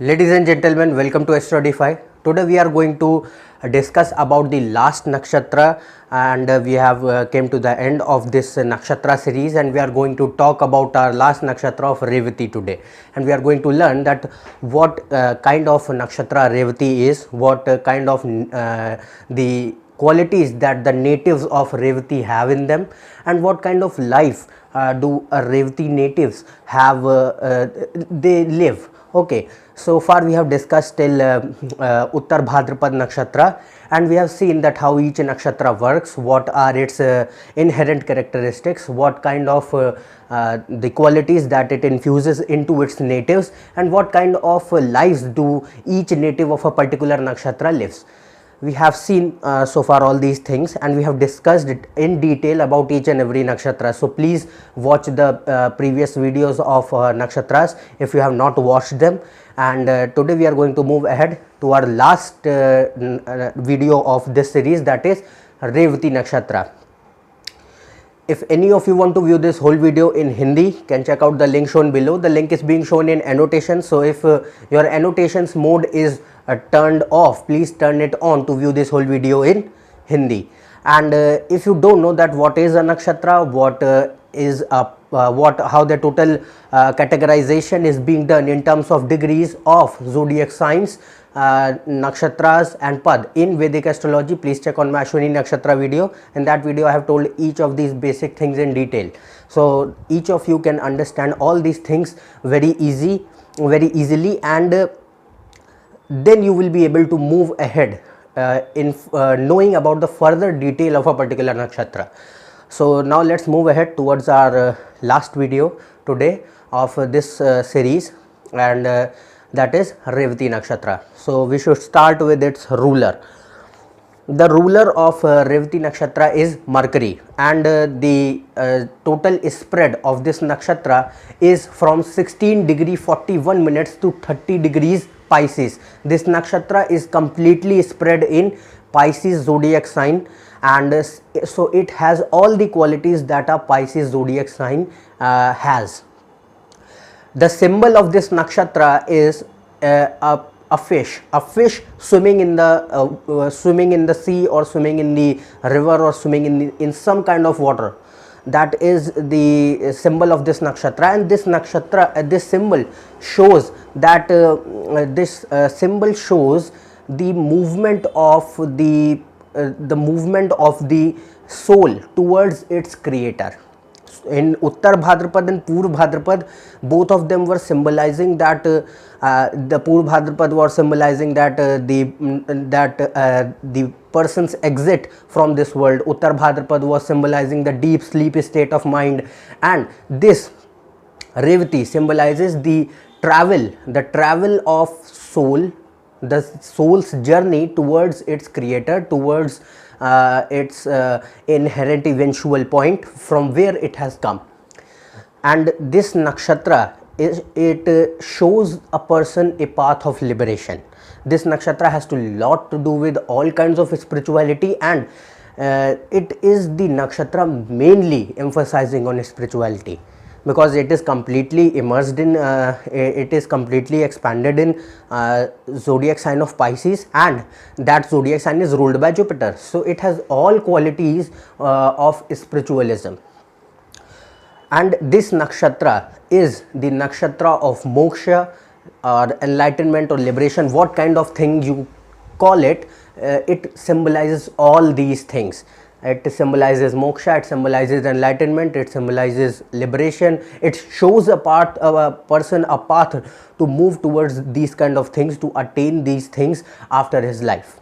Ladies and gentlemen, welcome to AstroEdify. Today we are going to discuss about the last nakshatra, and we have came to the end of this nakshatra series, and we are going to talk about our last nakshatra of Revati today, and we are going to learn that what kind of nakshatra Revati is, what kind of the qualities that the natives of Revati have in them, and what kind of life do Revati natives have they live. Okay, so far we have discussed till Uttar Bhadrapad Nakshatra, and we have seen that how each nakshatra works, what are its inherent characteristics, what kind of the qualities that it infuses into its natives, and what kind of lives do each native of a particular nakshatra lives. We have seen so far all these things, and we have discussed it in detail about each and every nakshatra. So please watch the previous videos of nakshatras if you have not watched them. And today we are going to move ahead to our last video of this series, that is Revati Nakshatra. If any of you want to view this whole video in Hindi, can check out the link shown below. The link is being shown in annotation. So if your annotations mode is turned off, please turn it on to view this whole video in Hindi. And if you don't know that what is a nakshatra, what is a how the total categorization is being done in terms of degrees of zodiac signs, nakshatras and pad in Vedic astrology, please check on my Ashwini Nakshatra video. In that video I have told each of these basic things in detail, so each of you can understand all these things very easily, and then you will be able to move ahead in knowing about the further detail of a particular nakshatra. So now let's move ahead towards our last video today of this series, and that is Revati Nakshatra. So we should start with its ruler. The ruler of Revati Nakshatra is Mercury, and the total spread of this nakshatra is from 16 degree 41 minutes to 30 degrees Pisces. This nakshatra is completely spread in Pisces zodiac sign, and so it has all the qualities that a Pisces zodiac sign has. The symbol of this nakshatra is a fish swimming in the sea, or swimming in the river, or swimming in some kind of water. That is the symbol of this nakshatra, and this nakshatra, this symbol shows that symbol shows the movement of the soul towards its creator. In Uttar Bhadrapad and Purv Bhadrapad, both of them were symbolizing that the Purv Bhadrapad was symbolizing that the person's exit from this world. Uttar Bhadrapad was symbolizing the deep sleep state of mind, and this Revati symbolizes the travel of soul, the soul's journey towards its creator, towards its inherent eventual point from where it has come. And this nakshatra it shows a person a path of liberation. This nakshatra has a lot to do with all kinds of spirituality, and it is the nakshatra mainly emphasizing on spirituality, because it is completely immersed in it is completely expanded in zodiac sign of Pisces, and that zodiac sign is ruled by Jupiter, so it has all qualities of spiritualism. And this nakshatra is the nakshatra of moksha, or enlightenment, or liberation, what kind of thing you call it. It symbolizes all these things. It symbolizes moksha, it symbolizes enlightenment, it symbolizes liberation. It shows a person a path to move towards these kind of things, to attain these things after his life.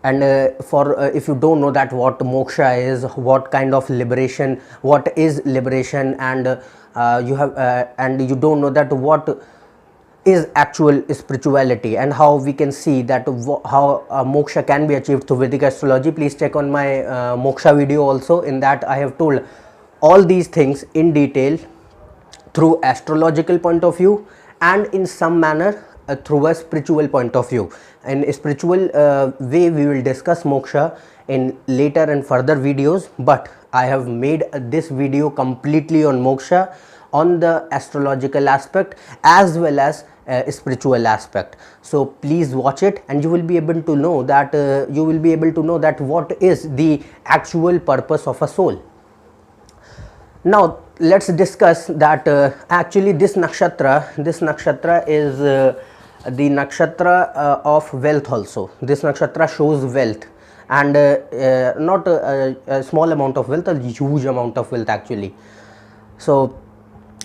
And if you don't know that what moksha is, what kind of liberation, what is liberation, and you don't know that what is actual spirituality, and how we can see that how moksha can be achieved through Vedic astrology, please check on my moksha video also. In that I have told all these things in detail through astrological point of view, and in some manner through a spiritual point of view. In a spiritual way we will discuss moksha in later and further videos, but I have made this video completely on moksha, on the astrological aspect, as well as spiritual aspect. So please watch it, and you will be able to know that what is the actual purpose of a soul. Now let's discuss that actually this nakshatra is the nakshatra of wealth also. This nakshatra shows wealth, and not a small amount of wealth, a huge amount of wealth actually. So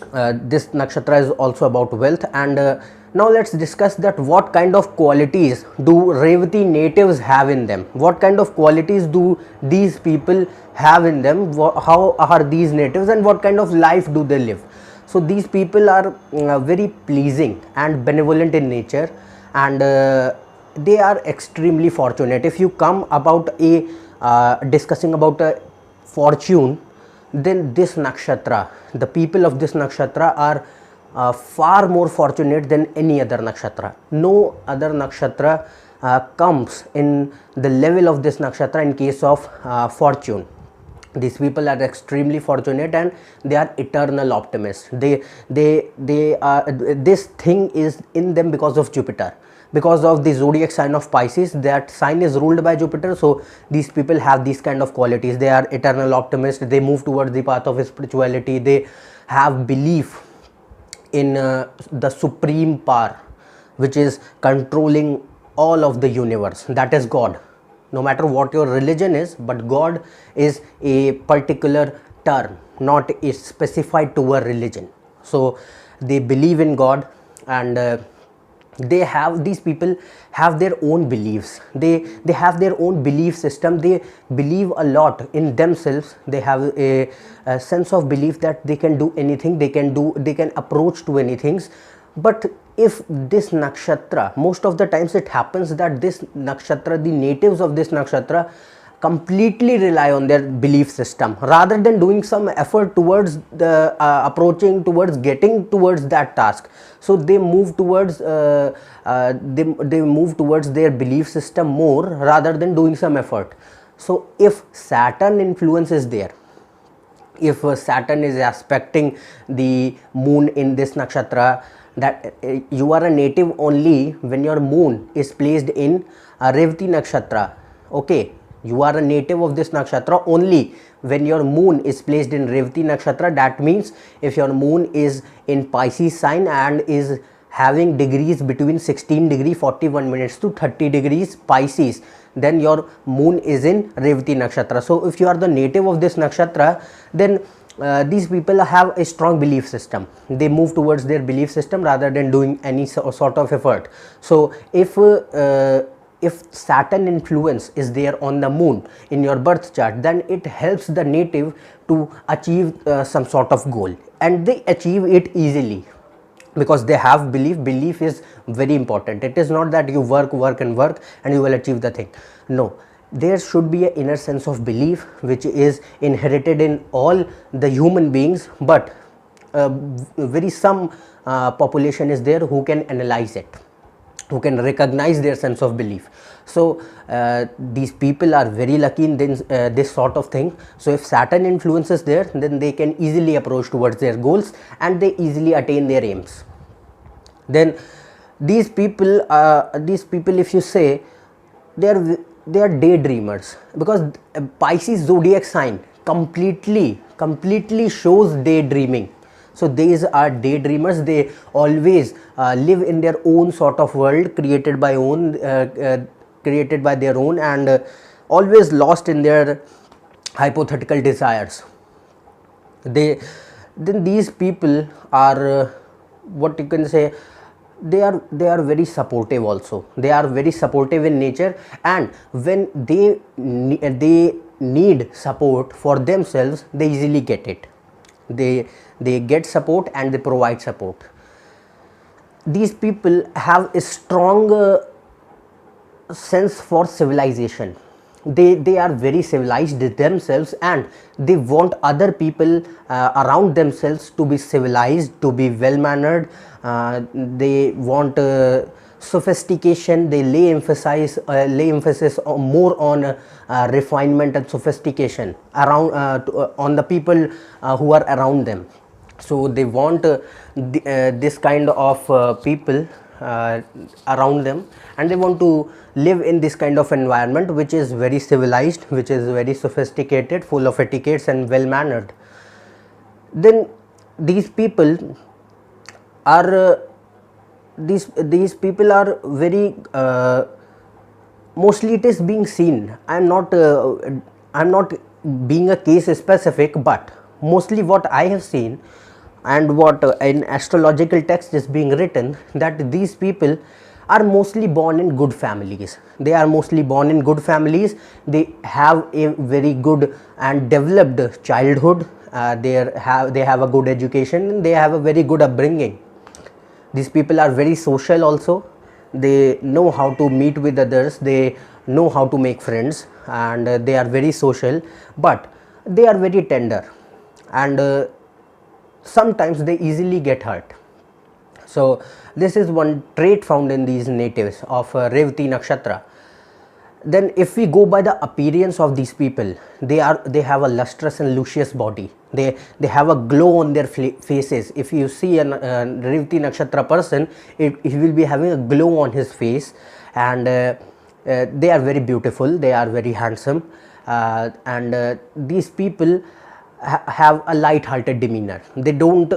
this nakshatra is also about wealth. And now let's discuss that what kind of qualities do Revati natives have in them. What kind of qualities do these people have in them? How are these natives, and what kind of life do they live? So these people are very pleasing and benevolent in nature, and they are extremely fortunate. If you come about a discussing about a fortune, then this nakshatra, the people of this nakshatra are far more fortunate than any other nakshatra. No other nakshatra comes in the level of this nakshatra in case of fortune. These people are extremely fortunate, and they are eternal optimists. They are, this thing is in them because of Jupiter, because of the zodiac sign of Pisces. That sign is ruled by Jupiter, so these people have these kind of qualities. They are eternal optimists. They move towards the path of spirituality. They have belief in the supreme power which is controlling all of the universe, that is God. No matter what your religion is, but God is a particular term, not is specified to a religion. So they believe in God, and these people have their own beliefs. They have their own belief system. They believe a lot in themselves. They have a sense of belief that they can do anything, they can approach to anything. But if this nakshatra, most of the times it happens that this nakshatra, the natives of this nakshatra, completely rely on their belief system rather than doing some effort towards the approaching towards getting towards that task. So they move towards they move towards their belief system more rather than doing some effort. So if Saturn influence is there, if Saturn is aspecting the moon in this nakshatra, that you are a native only when your moon is placed in Revati Nakshatra. Okay, you are a native of this nakshatra only when your moon is placed in Revati Nakshatra. That means if your moon is in Pisces sign and is having degrees between 16 degree 41 minutes to 30 degrees Pisces, then your moon is in Revati Nakshatra. So if you are the native of this nakshatra, then these people have a strong belief system. They move towards their belief system rather than doing any sort of effort. So if Saturn influence is there on the moon in your birth chart, then it helps the native to achieve some sort of goal, and they achieve it easily because they have belief. Belief is very important. It is not that you work and you will achieve the thing. No, there should be an inner sense of belief which is inherited in all the human beings, but very some population is there who can analyze it, who can recognize their sense of belief. So these people are very lucky in this sort of thing. So if Saturn influence is there, then they can easily approach towards their goals and they easily attain their aims. Then these people if you say, they are daydreamers, because Pisces zodiac sign completely shows daydreaming. So these are daydreamers. They always live in their own sort of world created by their own, and always lost in their hypothetical desires. Then these people are what you can say, they are very supportive also. They are very supportive in nature, and when they need support for themselves, they easily get it. They get support and they provide support. These people have a strong sense for civilization. They are very civilized themselves, and they want other people around themselves to be civilized, to be well mannered. They want sophistication. They lay emphasis more on refinement and sophistication around on the people who are around them. So they want this kind of people around them, and they want to live in this kind of environment which is very civilized, which is very sophisticated, full of etiquettes and well mannered. Then these people are these people are very mostly it is being seen. I'm not being a case specific, but mostly what I have seen and what in astrological text is being written, that these people are mostly born in good families. They are mostly born in good families. They have a very good and developed childhood. They have a good education, and they have a very good upbringing. These people are very social also. They know how to meet with others, they know how to make friends, and they are very social, but they are very tender, and sometimes they easily get hurt. So this is one trait found in these natives of Revati Nakshatra. Then if we go by the appearance of these people, they have a lustrous and luscious body. They have a glow on their faces. If you see a Revati Nakshatra person, he will be having a glow on his face, and they are very beautiful, they are very handsome, and these people have a light-hearted demeanor. They don't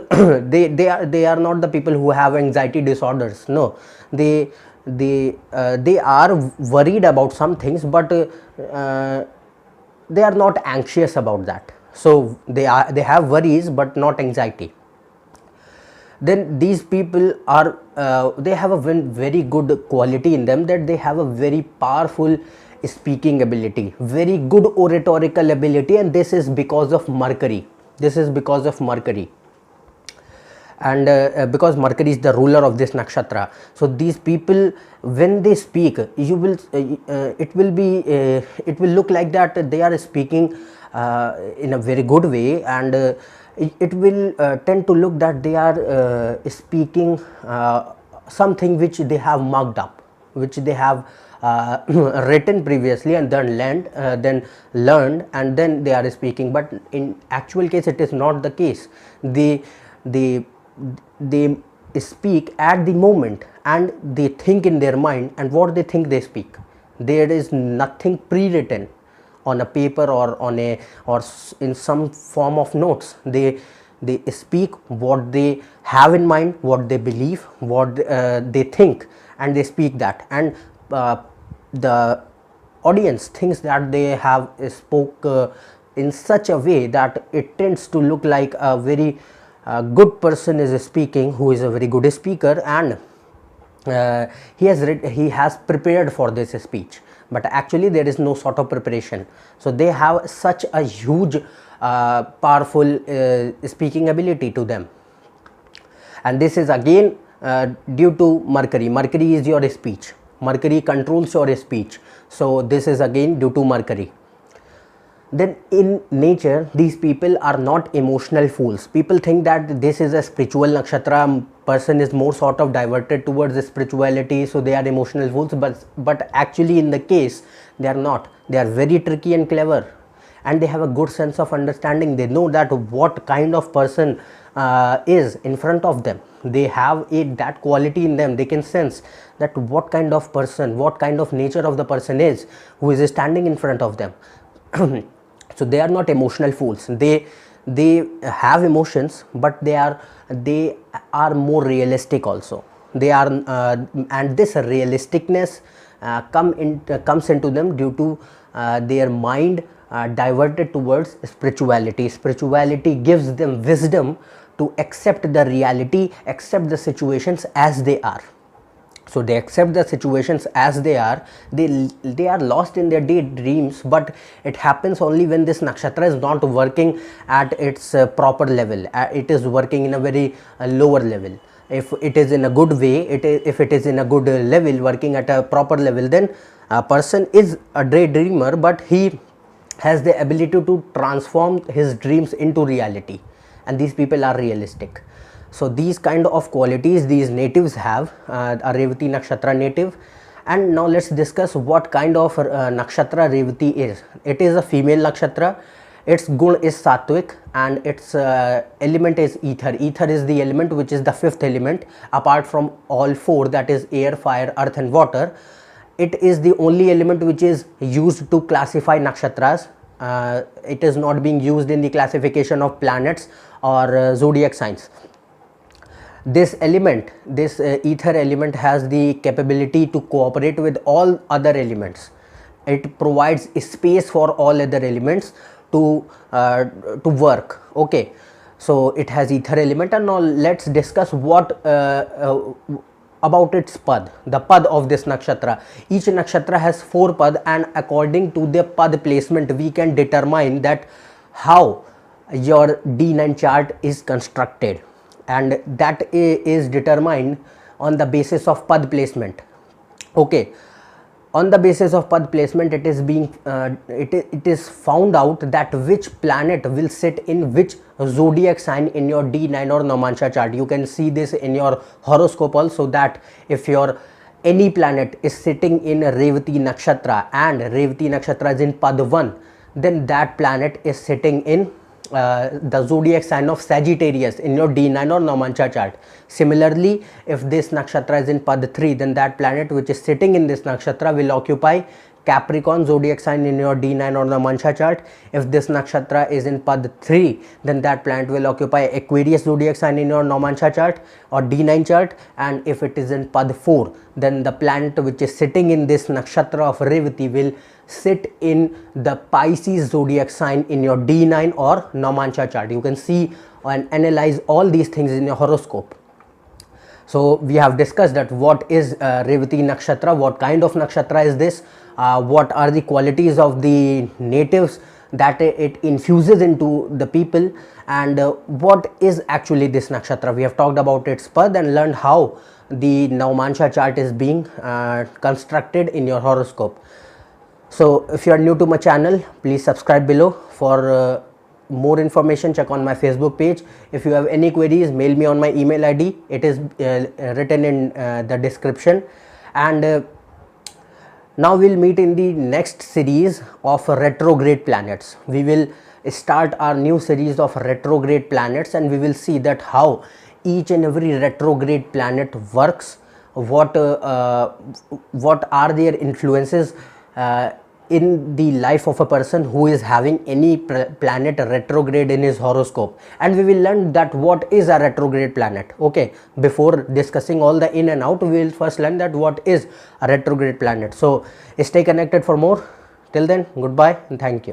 they are not the people who have anxiety disorders. No, they are worried about some things, but they are not anxious about that. So they have worries but not anxiety. Then these people are they have a very good quality in them, that they have a very powerful speaking ability, very good oratorical ability, and this is because of Mercury. And because Mercury is the ruler of this nakshatra, so these people, when they speak, you will it will look like that they are speaking in a very good way, and it will tend to look that they are speaking something which they have marked up, which they have written previously and then learned, and then they are speaking. But in actual case it is not the case. They speak at the moment, and they think in their mind, and what they think they speak. There is nothing pre-written on a paper or in some form of notes. They speak what they have in mind, what they believe, what they think, and they speak that, and the audience thinks that they have spoke in such a way that it tends to look like a very good person is speaking, who is a very good speaker, and he has prepared for this speech, but actually there is no sort of preparation. So they have such a huge powerful speaking ability to them, and this is again due to Mercury. Mercury is your speech. Mercury controls your speech. So this is again due to Mercury. Then in nature, these people are not emotional fools. People think that this is a spiritual nakshatra, person is more sort of diverted towards the spirituality, so they are emotional fools, but actually in the case they are not. They are very tricky and clever, and they have a good sense of understanding. They know that what kind of person is in front of them. They have that quality in them. They can sense that what kind of person, what kind of nature of the person is who is standing in front of them. So they are not emotional fools. They have emotions, but they are more realistic also. They are and this realisticness comes into them due to their mind diverted towards spirituality. Spirituality gives them wisdom to accept the reality, accept the situations as they are. So they accept the situations as they are. They are lost in their daydreams, but it happens only when this nakshatra is not working at its proper level. It is working in a very lower level. If it is in a good way, if it is in a good level, working at a proper level, then a person is a daydreamer, but he has the ability to transform his dreams into reality, and these people are realistic. So these kind of qualities these natives have, a Revati Nakshatra native. And now let's discuss what kind of nakshatra Revati is. It is a female nakshatra, its gun is sattvic and its element is ether. Ether is the element which is the fifth element apart from all four, that is air, fire, earth and water. It is the only element which is used to classify nakshatras. It is not being used in the classification of planets or zodiac signs. This element, this ether element has the capability to cooperate with all other elements. It provides space for all other elements to work. Okay, so it has ether element, and now let's discuss what about its pad, the pad of this nakshatra. Each nakshatra has 4 pad, and according to the pad placement we can determine that how your D9 chart is constructed, and that is determined on the basis of pad placement. Okay, on the basis of pad placement it is being it is found out that which planet will sit in which zodiac sign in your D9 or Namansha chart. You can see this in your horoscope also, that if your any planet is sitting in Revati Nakshatra and Revati Nakshatra is in pad 1, then that planet is sitting in the zodiac sign of Sagittarius in your D9 or Namansha chart. Similarly, if this nakshatra is in pad 3, then that planet which is sitting in this nakshatra will occupy Capricorn zodiac sign in your D9 or Namansha chart. If this nakshatra is in pad 3, then that planet will occupy Aquarius zodiac sign in your Namansha chart or D9 chart. And if it is in pad 4, then the planet which is sitting in this nakshatra of Revati will sit in the Pisces zodiac sign in your D9 or Namansha chart. You can see and analyze all these things in your horoscope. So we have discussed that what is Revati Nakshatra, what kind of nakshatra is this, what are the qualities of the natives that it infuses into the people, and what is actually this nakshatra. We have talked about its pad and learned how the Namansha chart is being constructed in your horoscope. So if you are new to my channel, please subscribe below. For more information, check on my Facebook page. If you have any queries, mail me on my email ID. It is written in the description. And now we'll meet in the next series of retrograde planets. We will start our new series of retrograde planets, and we will see that how each and every retrograde planet works, what are their influences in the life of a person who is having any planet retrograde in his horoscope. And we will learn that what is a retrograde planet. Okay, before discussing all the in and out, we will first learn that what is a retrograde planet. So stay connected for more. Till then, goodbye and thank you.